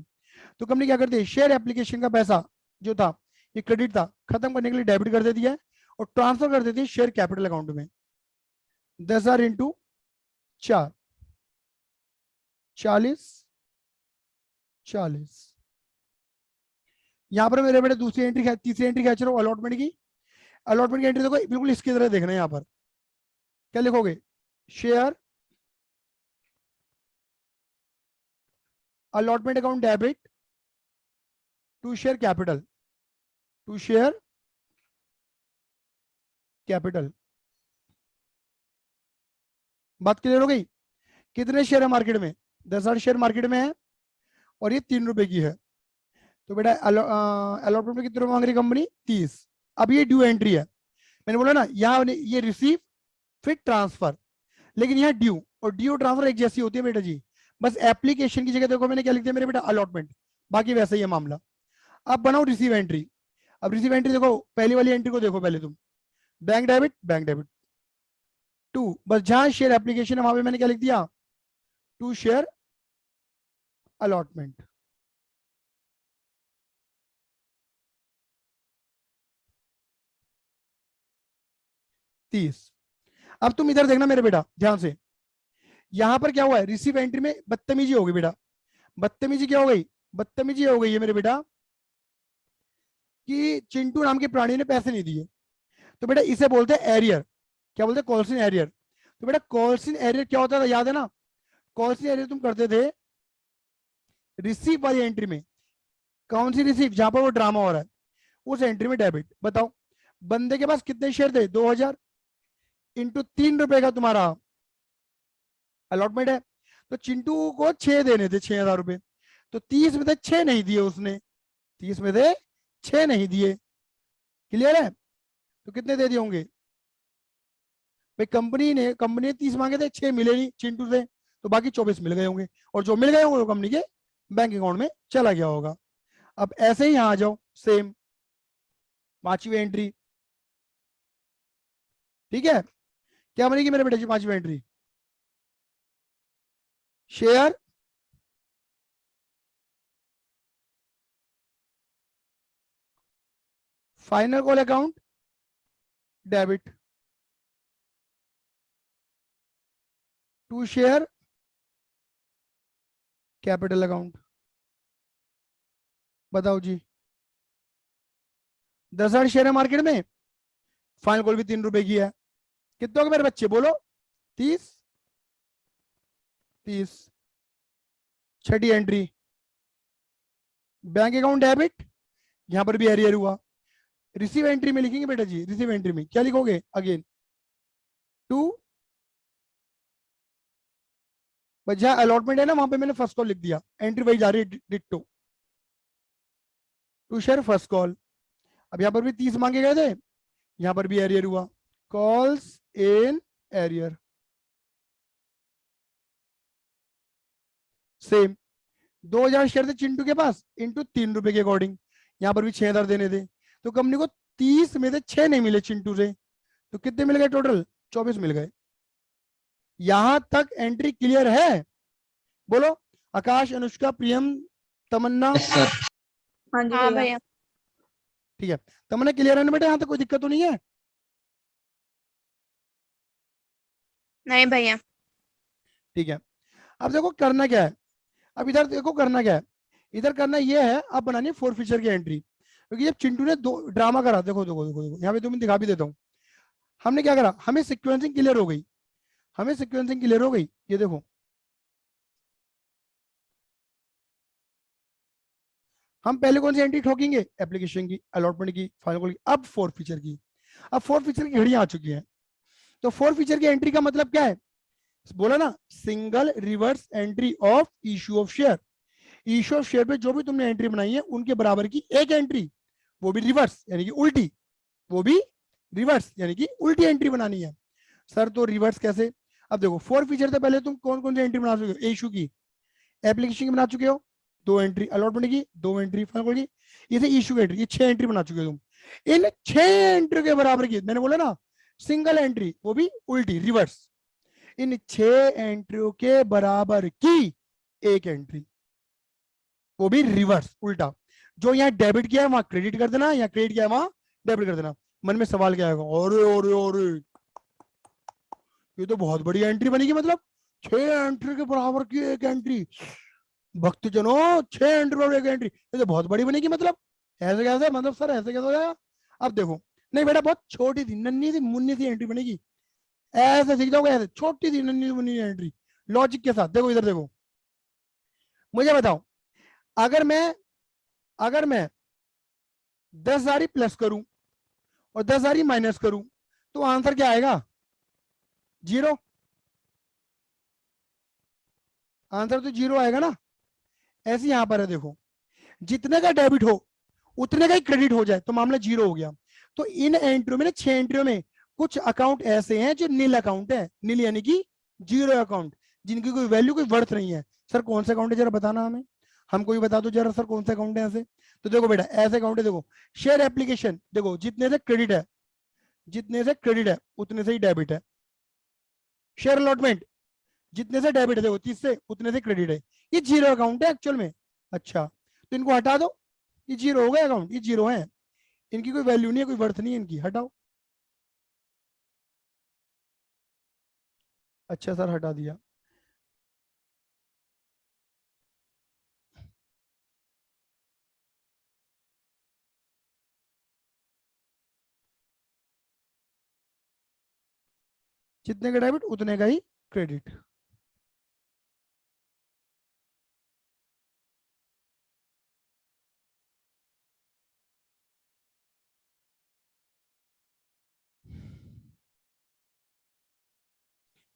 तो कंपनी क्या करती है? शेयर एप्लीकेशन का पैसा जो था, ये क्रेडिट था, खत्म करने के लिए डेबिट कर देती है और ट्रांसफर कर देती है शेयर कैपिटल अकाउंट में। 10,000 इंटू 4, 40, 40। यहां पर मेरे बेटे दूसरी एंट्री, तीसरी एंट्री खींच रहा हूं अलॉटमेंट की। अलॉटमेंट की एंट्री देखो बिल्कुल इसकी तरह देखना है। यहां पर क्या लिखोगे? Share allotment account debit to share capital, to share capital. बात क्लियर हो गई? कितने शेयर है मार्केट में? 10,000 शेयर मार्केट में है, और ये 3 रुपए की है। तो बेटा अलॉटमेंट में कितने रुपए मांग रही कंपनी? 30। अब ये ड्यू एंट्री है। मैंने बोला ना यहाँ ये रिसीव फिर ट्रांसफर, लेकिन यहाँ ड्यू और ड्यू ट्रांसफर एक जैसी होती है बेटा जी। बस एप्लीकेशन की जगह देखो मैंने क्या लिख दिया मेरे बेटा? अलॉटमेंट। बाकी वैसा ही है मामला। अब बनाओ रिसीव एंट्री। अब रिसीव एंट्री देखो, पहली वाली एंट्री को देखो पहले तुम। Bank debit, bank debit to, बस जहां शेयर एप्लीकेशन है वहां पे मैंने क्या लिख दिया? To share allotment. तीस। अब तुम इधर देखना मेरे बेटा ध्यान से, यहां पर क्या हुआ है? रिसीव एंट्री में बदतमीजी हो गई बेटा। बदतमीजी क्या हो गई? बदतमीजी हो गई है मेरे बेटा कि चिंटू नाम के प्राणी ने पैसे नहीं दिए। तो बेटा इसे बोलते हैं एरियर। क्या बोलते हैं? कॉल्सिन एरियर। तो बेटा कॉल्सिन एरियर क्या होता था याद है ना? कॉल्सिन एरियर तुम करते थे रिसीव वाली एंट्री में। कौन सी रिसीव? जहां पर वो ड्रामा हो रहा है, उस एंट्री में डेबिट। बताओ बंदे के पास कितने शेयर थे? 2,000 इंटू 3 रुपए का तुम्हारा अलॉटमेंट है। तो चिंटू को 6 देने थे, 6,000 रुपए। तो 30 में से 6 नहीं दिए उसने, 30 में से 6 नहीं दिए। क्लियर है? तो कितने दे दिए होंगे भाई? कंपनी ने 30 मांगे थे, 6 मिले नहीं चिंटू से, तो बाकी 24 मिल गए होंगे, और जो मिल गए होंगे वो कंपनी के बैंक अकाउंट में चला गया होगा। अब ऐसे ही यहां आ जाओ, सेम 5वीं एंट्री। ठीक है, क्या बनेगी मेरे बेटे जी 5वीं entry? Share final call account debit to share capital account. बताओ जी, 10,000 शेयर है मार्केट में, फाइनल कॉल भी 3 रुपए की है। कितने हो गए मेरे बच्चे? बोलो। 30, 30। छठी एंट्री बैंक अकाउंट डेबिट, यहां पर भी एरियर हुआ। रिसीव एंट्री में लिखेंगे बेटा जी, रिसीव एंट्री में क्या लिखोगे? अगेन टू, जहां अलॉटमेंट है ना वहां पे मैंने फर्स्ट कॉल लिख दिया, एंट्री वही जा रही है ditto, to share first call. अब यहां पर भी 30 मांगे गए थे, यहां पर भी एरियर हुआ, calls in arrear. Same 2,000 share थे चिंटू के पास, इंटू 3 रुपए के अकॉर्डिंग, यहां पर भी 6,000 देने थे। तो कंपनी को 30 में से 6 नहीं मिले चिंटू से, तो कितने मिल गए टोटल? 24 मिल गए। यहां तक एंट्री क्लियर है? बोलो। आकाश, अनुष्का, प्रियम, तमन्ना। हाँ जी हाँ भैया। भैया। ठीक है, तमन्ना क्लियर है ना बेटा? यहां तक कोई दिक्कत तो नहीं है? नहीं भैया। ठीक है, अब देखो करना क्या है। अब इधर देखो करना क्या है। इधर करना ये है, अब बनानी है फोर फीचर की एंट्री। क्योंकि जब चिंटू ने दो ड्रामा करा, देखो देखो देखो देखो यहाँ पे तुम्हें दिखा भी देता हूँ। हमने क्या करा, हमें सिक्वेंसिंग क्लियर हो गई, हमें सिक्वेंसिंग क्लियर हो गई। ये देखो हम पहले कौन सी एंट्री ठोकेंगे? एप्लीकेशन की, अलॉटमेंट की, फाइनल कॉल की, अब फोर फीचर की। अब फोर फीचर की घड़ियां आ चुकी हैं। तो फोर फीचर की एंट्री का मतलब क्या है? बोला ना, single reverse entry of issue of share. Issue of share पे जो भी तुमने एंट्री बनाई है उनके बराबर की एक एंट्री, वो भी रिवर्स यानी कि उल्टी, वो भी रिवर्स यानी कि उल्टी एंट्री बनानी है। सर तो रिवर्स कैसे? अब देखो 4 फीचर से पहले तुम कौन कौन सी एंट्री बना चुके हो? इशू की, एप्लीकेशन की बना चुके हो 2 एंट्री, अलॉटमेंट की 2 एंट्री, फाइनल की, ये इशू की एंट्री, ये 6 एंट्री बना चुके हो तुम। इन 6 एंट्री के बराबर की, मैंने बोला ना सिंगल एंट्री, वो भी उल्टी रिवर्स, इन 6 एंट्रियों के बराबर की एक एंट्री, वो भी रिवर्स उल्टा। जो यहाँ डेबिट किया है वहां क्रेडिट कर देना, यहाँ क्रेडिट किया है वहां डेबिट कर देना। मन में सवाल क्या आएगा? अरे अरे अरे ये तो बहुत बड़ी एंट्री बनेगी, मतलब 6 एंट्री के बराबर की एक एंट्री। भक्तजनों 6 एंट्री और एक एंट्री, ये तो बहुत बड़ी बनेगी, मतलब ऐसे कैसे? मतलब सर ऐसे कैसे हो जाएगा? अब देखो, नहीं बेटा बहुत छोटी थी, नन्ही सी मुन्नी सी एंट्री बनेगी, ऐसे सीख जाओगे, ऐसे छोटी सी नन्ही मुन्नी एंट्री लॉजिक के साथ। देखो इधर देखो, मुझे बताओ, अगर मैं 10,000 प्लस करूं और 10,000 माइनस करूं तो आंसर क्या आएगा? 0। आंसर तो 0 आएगा ना। ऐसे यहां पर है, देखो जितने का डेबिट हो उतने का ही क्रेडिट हो जाए तो मामला 0 हो गया। तो इन एंट्रियों में, 6 एंट्रियों में कुछ अकाउंट ऐसे हैं जो नील अकाउंट है, नील यानी कि 0 अकाउंट, जिनकी कोई वैल्यू, कोई वर्थ नहीं है। सर कौन सा अकाउंट है जरा बताना हमें, हमको भी बता दो जरा सर कौन सा अकाउंट है ऐसे। तो देखो बेटा ऐसे अकाउंट है, देखो शेयर एप्लीकेशन, देखो जितने से क्रेडिट है, जितने से क्रेडिट है उतने से ही डेबिट है। शेयर अलॉटमेंट, जितने से डेबिट है देखो 30 से उतने से क्रेडिट है, ये 0 अकाउंट है एक्चुअल में। अच्छा तो इनको हटा दो, ये 0 हो गया अकाउंट, ये 0 है, इनकी कोई वैल्यू नहीं है, कोई वर्थ नहीं है इनकी, हटाओ। अच्छा सर हटा दिया। जितने का डेबिट उतने का ही क्रेडिट।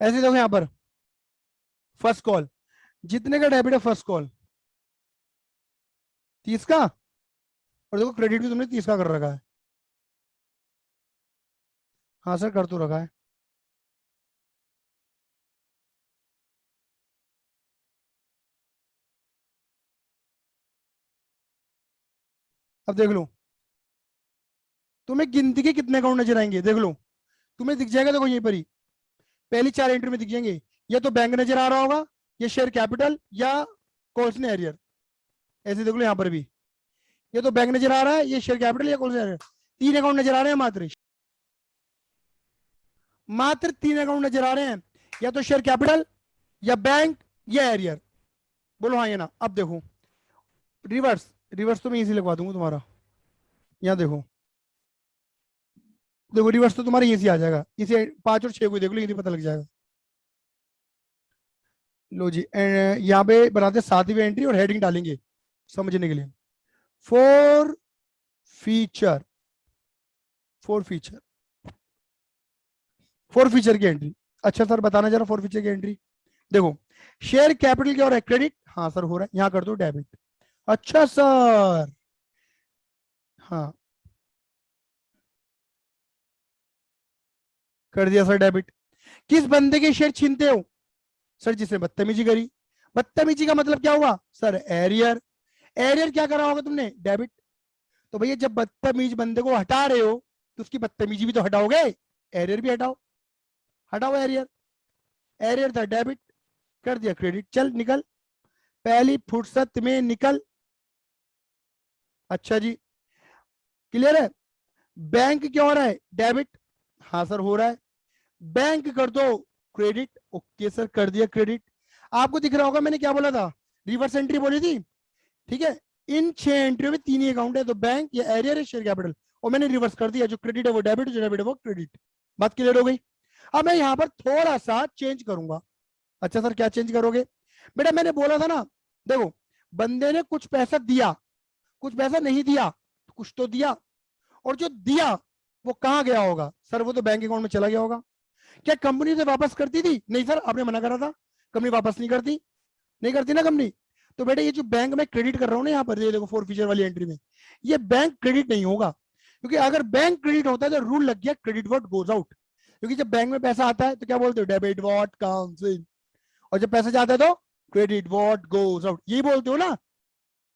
ऐसे देखो यहां पर फर्स्ट कॉल, जितने का डेबिट है फर्स्ट कॉल 30 का, और देखो क्रेडिट भी तुमने 30 का कर रखा है। हाँ सर कर तो रखा है। अब देख लो तुम्हें गिनती के कितने अकाउंट नजर आएंगे, देख लो तुम्हें दिख जाएगा, देखो यहीं पर ही पहली 4 एंट्री में दिख जाएंगे, या तो बैंक नजर आ रहा होगा, या शेयर कैपिटल, या कॉल्स एरियर। ऐसे देख लो यहाँ पर भी, ये तो बैंक नजर आ रहा है, ये शेयर कैपिटल या कॉल्स एरियर, 3 अकाउंट नजर आ रहे हैं, मात्र मात्र 3 अकाउंट नजर आ रहे हैं, या तो शेयर कैपिटल या बैंक या एरियर। बोलो हाँ या ना। अब देखो रिवर्स, रिवर्स तो मैं इजी लगवा दूंगा तुम्हारा, यहाँ देखो, देखो रिवर्स तो तुम्हारा इजी आ जाएगा, इसे 5 और 6 को देख लो, इजी पता लग जाएगा। लो जी यहाँ पे बनाते 7वीं एंट्री और हेडिंग डालेंगे समझने के लिए, 4 फीचर, 4 फीचर, 4 फीचर की एंट्री। अच्छा सर बताना जरा 4 फीचर की एंट्री। देखो शेयर कैपिटल क्या हो रहा है? क्रेडिट, हाँ सर हो रहा है, यहां कर दो डेबिट। अच्छा सर, हाँ कर दिया सर डेबिट। किस बंदे के शेयर छीनते हो? सर जिसने बदतमीजी करी। बदतमीजी का मतलब क्या हुआ? Sir arrear. एरियर क्या करा होगा तुमने? डेबिट। तो भैया जब बदतमीज बंदे को हटा रहे हो तो उसकी बदतमीजी भी तो हटाओगे, एरियर भी हटाओ, हटाओ एरियर। एरियर था डेबिट, कर दिया क्रेडिट, चल निकल, पहली फुर्सत में निकल। अच्छा जी क्लियर है। बैंक क्या हो रहा है? डेबिट, हाँ सर हो रहा है, बैंक कर दो क्रेडिट। ओके सर कर दिया क्रेडिट। आपको दिख रहा होगा मैंने क्या बोला था, रिवर्स एंट्री बोली थी, ठीक है। इन 6 एंट्रियों में 3 ही अकाउंट है, तो बैंक या एरियर या शेयर कैपिटल, और मैंने रिवर्स कर दिया, जो क्रेडिट है वो डेबिट, जो डेबिट है वो क्रेडिट। बात क्लियर हो गई। अब मैं यहां पर थोड़ा सा चेंज करूंगा। अच्छा सर क्या चेंज करोगे? बेटा मैंने बोला था ना, देखो बंदे ने कुछ पैसा दिया, कुछ पैसा नहीं दिया, कुछ तो दिया, और जो दिया वो कहां गया होगा? सर वो तो बैंक अकाउंट में चला गया होगा। क्या कंपनी से वापस करती थी? नहीं सर आपने मना करा था, कंपनी वापस नहीं करती, नहीं करती ना कंपनी। तो बेटा ये जो बैंक में क्रेडिट कर रहा हूँ ना यहाँ पर, ये देखो फोर फीचर वाली एंट्री में, ये बैंक क्रेडिट नहीं होगा, क्योंकि अगर बैंक क्रेडिट होता है तो रूल लग गया क्रेडिट व्हाट गोज आउट। क्योंकि जब बैंक में पैसा आता है तो क्या बोलते हो, डेबिट व्हाट कम्स इन, और जब पैसा जाता है तो क्रेडिट व्हाट गोज आउट, यही बोलते हो ना।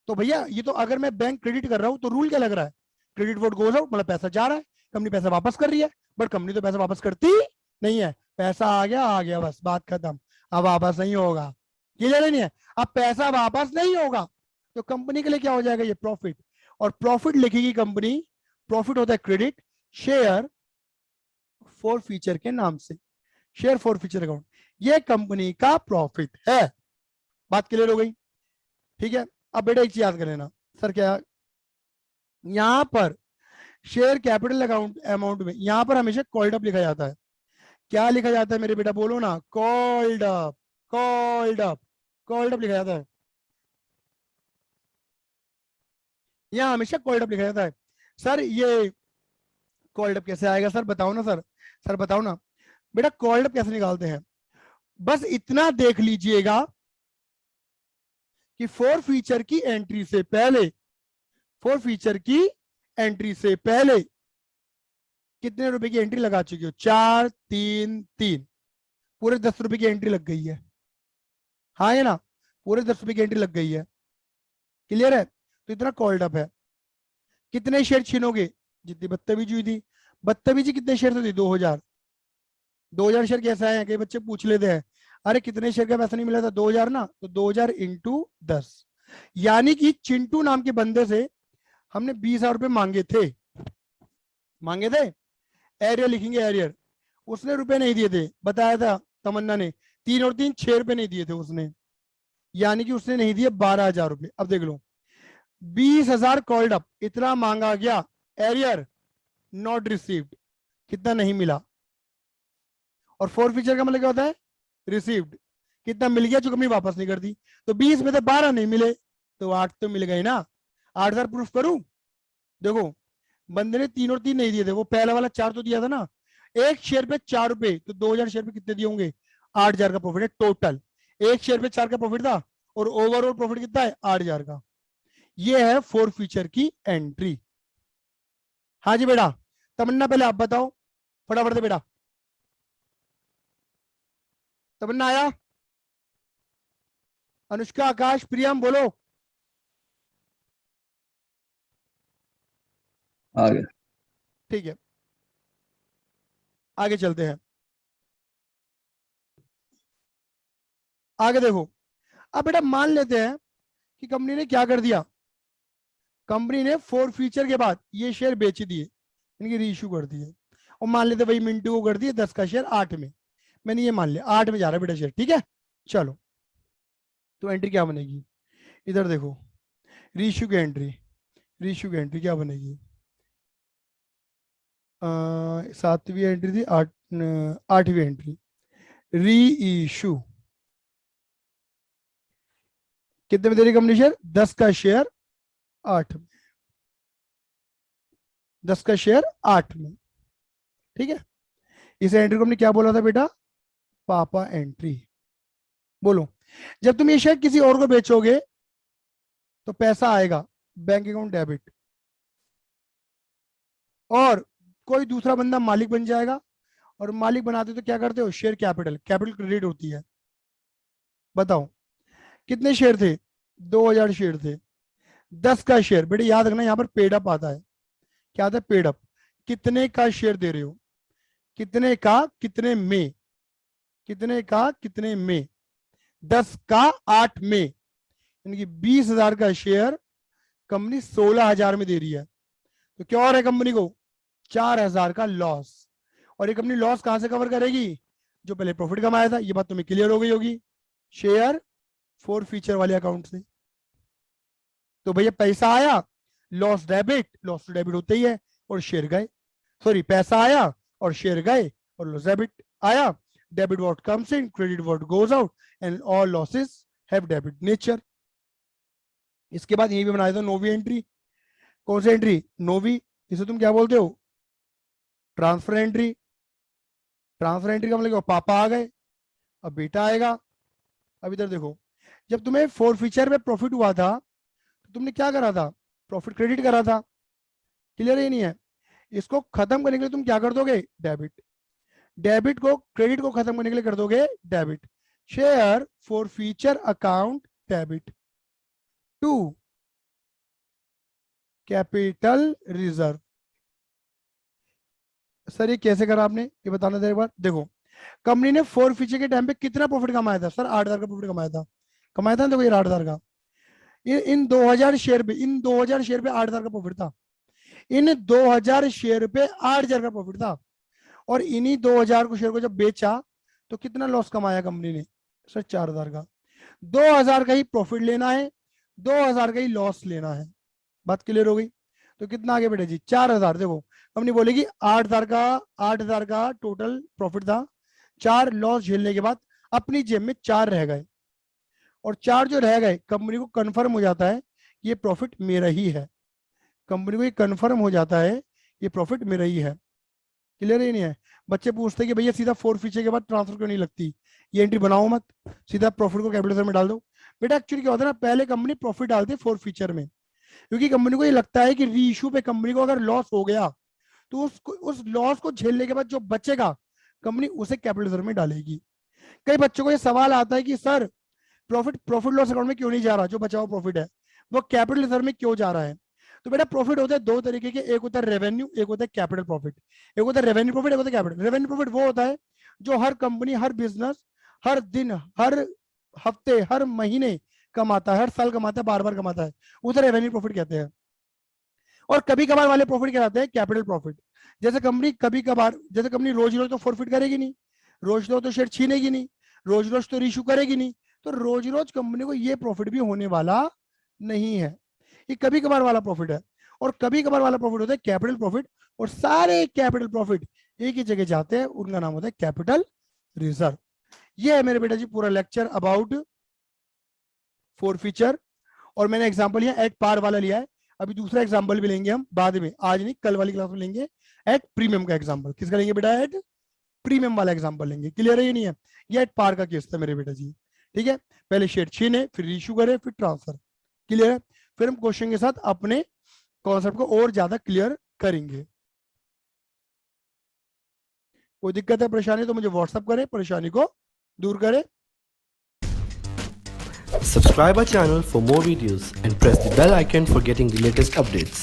तो भैया ये तो अगर मैं बैंक क्रेडिट कर रहा हूँ तो रूल क्या लग रहा है, क्रेडिट व्हाट गोज आउट, मतलब पैसा जा रहा है, कंपनी पैसा वापस कर रही है, बट कंपनी तो पैसा वापस करती नहीं है। पैसा आ गया बस बात खत्म, अब वापस नहीं होगा, क्लियर नहीं है। अब पैसा वापस नहीं होगा तो कंपनी के लिए क्या हो जाएगा, ये प्रॉफिट, और प्रॉफिट लिखेगी कंपनी, प्रॉफिट होता है क्रेडिट शेयर फॉर फीचर के नाम से, शेयर फॉर फीचर अकाउंट, ये कंपनी का प्रॉफिट है। बात क्लियर हो गई, ठीक है। अब बेटा एक चीज याद कर लेना, सर क्या यहां पर शेयर कैपिटल अकाउंट अमाउंट में यहां पर हमेशा कॉल्ड अप लिखा जाता है। क्या लिखा जाता है मेरे बेटा, बोलो ना, called up, called up, called up लिखा जाता है, यहाँ हमेशा कॉल्ड अप लिखा जाता है। सर ये कॉल्ड अप कैसे आएगा, सर बताओ ना, सर बताओ ना बेटा, कॉल्ड अप कैसे निकालते हैं। बस इतना देख लीजिएगा कि फोर फीचर की एंट्री से पहले, फोर फीचर की एंट्री से पहले कितने रुपए की एंट्री लगा चुके हो, 4 3 3, पूरे 10 रुपए की एंट्री लग गई है, हाँ है ना, पूरे 10 रुपए की एंट्री लग गई है, क्लियर है। तो इतना कॉल्ड अप है। कितने शेयर छीनोगे, जितनी बदतमीजी हुई थी, बदतमीजी कितने शेयर से थी, 2000, 2000 शेयर कैसे आए हैं, कई बच्चे पूछ लेते हैं, अरे कितने शेयर का पैसा नहीं मिला था, 2000 ना, तो 2000 इंटू 10, यानी कि चिंटू नाम के बंदे से हमने 20,000 रुपए मांगे थे, एरियर लिखेंगे एरियर, उसने रुपए नहीं दिए थे, बताया था तमन्ना ने, 3 और 3 6 रुपए नहीं दिए थे उसने, यानी कि उसने नहीं दिए 12,000 रुपए। अब देख लो, 20,000 कॉल्ड अप, इतना मांगा गया, एरियर नॉट रिसीव्ड, कितना नहीं मिला, और फोर फीचर का मतलब क्या होता है, रिसीव्ड, कितना मिल गया जो कंपनी वापस नहीं करती। तो 20 में से 12 नहीं मिले तो 8 तो मिल गए ना, 8,000 प्रूफ करूं, देखो बंदे ने 3 और 3 नहीं दिए थे, वो पहला वाला 4 तो दिया था ना, एक शेयर पे 4 रुपए, तो 2000 शेयर पे कितने दिए होंगे, 8,000 का प्रॉफिट है टोटल, एक शेयर पे 4 का प्रॉफिट था, और ओवरऑल प्रॉफिट कितना है, 8,000 का। ये है फोर फीचर की एंट्री। हाँ जी बेटा, तमन्ना पहले आप बताओ फटाफट से बेटा, तमन्ना आया, अनुष्का आकाश प्रियम बोलो। आ गया। ठीक है, आगे चलते हैं, आगे देखो। अब बेटा मान लेते हैं कि कंपनी ने क्या कर दिया, कंपनी ने फोर फीचर के बाद ये शेयर बेच दिए, इनकी रीइश्यू कर दिए, और मान लेते भाई मिंटू को कर दिए 10 का शेयर 8 में, मैंने ये मान लिया 8 में जा रहा है बेटा शेयर, ठीक है। चलो तो एंट्री क्या बनेगी, इधर देखो, रीइश्यू की एंट्री, रीइश्यू की एंट्री क्या बनेगी, 7वीं एंट्री थी, 8वीं एंट्री, री इशू, कितने में दे रही कंपनी शेयर, 10 का शेयर 8 में, 10 का शेयर 8 में, ठीक है। इस एंट्री को हमने क्या बोला था बेटा, पापा एंट्री। बोलो, जब तुम ये शेयर किसी और को बेचोगे तो पैसा आएगा बैंक अकाउंट डेबिट, और कोई दूसरा बंदा मालिक बन जाएगा, और मालिक बनाते तो क्या करते हो, शेयर कैपिटल, कैपिटल क्रेडिट होती है। बताओ कितने शेयर थे, 2000 शेयर थे, 10 का शेयर, बेटे याद रखना यहाँ पर पेड अप आता है, क्या आता है, पेड अप, कितने का शेयर दे रहे हो, कितने का कितने में, कितने का कितने में, 10 का 8 में, यानी कि 20,000 का शेयर कंपनी 16,000 में दे रही है, तो क्या हो रहा है कंपनी को, 4,000 का लॉस। और ये कंपनी लॉस कहां से कवर करेगी, जो पहले प्रॉफिट कमाया था, ये बात तुम्हें क्लियर हो गई होगी, शेयर फोर फीचर वाले अकाउंट से। तो भैया पैसा आया, loss debit, loss to debit होते ही है, और शेयर गए, सॉरी पैसा आया और शेयर गए, और लॉस डेबिट आया, debit what comes in, credit what goes out, and all losses have debit nature. इसके बाद यही भी बनाया था नोवी एंट्री, कौन सी एंट्री, नोवी, इसे तुम क्या बोलते हो, ट्रांसफर एंट्री। ट्रांसफर एंट्री का मतलब पापा आ गए, अब बेटा आएगा। अब इधर देखो, जब तुम्हें फोर फीचर पे प्रॉफिट हुआ था तो तुमने क्या करा था, प्रॉफिट क्रेडिट करा था। क्लियर ही नहीं है? इसको खत्म करने के लिए तुम क्या कर दोगे, डेबिट। डेबिट को क्रेडिट को खत्म करने के लिए कर दोगे debit. Share forfeiture account debit to capital reserve. Sir ये कैसे करा आपने, ये बताना था एक बार। देखो कंपनी ने फोर फीचर के टाइम पे कितना प्रॉफिट कमाया था सर, 8,000 का प्रॉफिट कमाया था ना। देखो ये 8,000 का, इन 2,000 शेयर पे, इन 2,000 शेयर पे 8,000 का प्रॉफिट था। इन 2,000 शेयर पे 8,000 का प्रॉफिट था। और इन्हीं 2,000 को शेयर को जब बेचा तो कितना लॉस कमाया कंपनी ने सर, 4,000 का। 2,000 का ही प्रॉफिट लेना है, 2,000 का ही लॉस लेना है। बात क्लियर हो गई? तो कितना आगे बेटा जी, 4,000। देखो कंपनी बोलेगी 8,000 का टोटल प्रॉफिट था, 4 लॉस झेलने के बाद अपनी जेब में 4 रह गए। और 4 जो रह गए, कंपनी को कंफर्म हो जाता है ये प्रॉफिट मेरा ही है। कंपनी को ये कंफर्म हो जाता है ये प्रॉफिट मेरा ही है। क्लियर ही नहीं है? बच्चे पूछते हैं कि भैया सीधा फोर फीचर के बाद ट्रांसफर क्यों नहीं लगती, ये एंट्री बनाओ मत, सीधा प्रॉफिट को कैपिटल में डाल दो। बेटा एक्चुअली क्या होता है ना, पहले कंपनी प्रॉफिट डालती है फोर फीचर में, क्योंकि कंपनी को ये लगता है कि रीइश्यू पे कंपनी को अगर लॉस हो गया तो उस लॉस को झेलने के बाद जो बचेगा कंपनी उसे कैपिटल रिजर्व में डालेगी। कई बच्चों को ये सवाल आता है कि सर प्रॉफिट लॉस अकाउंट में क्यों नहीं जा रहा, जो बचा हुआ प्रॉफिट है वो कैपिटल रिजर्व में क्यों जा रहा है। तो बेटा प्रॉफिट होते हैं दो तरीके के, एक होता है रेवेन्यू, एक होता है कैपिटल प्रॉफिट। एक होता है रेवेन्यू प्रॉफिट, एक होता है कैपिटल। रेवेन्यू प्रॉफिट वो होता है जो हर कंपनी, हर बिजनेस, हर दिन, हर हफ्ते, हर महीने कमाता है, हर साल कमाता है, बार बार कमाता है, उसे रेवेन्यू प्रॉफिट कहते हैं। और कभी कभार वाले प्रॉफिट कहलाते हैं कैपिटल प्रॉफिट। जैसे कंपनी कभी कभार, जैसे कंपनी रोज रोज तो फॉरफिट करेगी नहीं, रोज रोज तो शेयर छीनेगी नहीं, रोज रोज तो रीइश्यू करेगी नहीं, तो रोज रोज कंपनी को ये प्रॉफिट भी होने वाला नहीं है। ये कभी कभार वाला प्रॉफिट है। और कभी कभार वाला प्रॉफिट होता है कैपिटल प्रॉफिट, और सारे कैपिटल प्रॉफिट एक ही जगह जाते हैं, उनका नाम होता है कैपिटल रिजर्व। ये है मेरे बेटा जी पूरा लेक्चर अबाउट फोर फीचर। और मैंने एग्जांपल यहाँ एट पार वाला लिया है, अभी दूसरा एग्जांपल भी लेंगे हम बाद में, आज नहीं कल वाली क्लास में लेंगे एट प्रीमियम का एग्जांपल। किसका लेंगे बेटा, एट प्रीमियम वाला एग्जांपल लेंगे। क्लियर है ये नहीं है? ये एट पार का केस था मेरे बेटा जी। ठीक है, पहले शेयर छीने, फिर इशू करे, फिर ट्रांसफर। क्लियर है? फिर हम क्वेश्चन के साथ अपने कॉन्सेप्ट को और ज्यादा क्लियर करेंगे। कोई दिक्कत है, परेशानी तो मुझे व्हाट्सएप करें, परेशानी को दूर करें। Subscribe our channel for more videos and press the bell icon for getting the latest updates.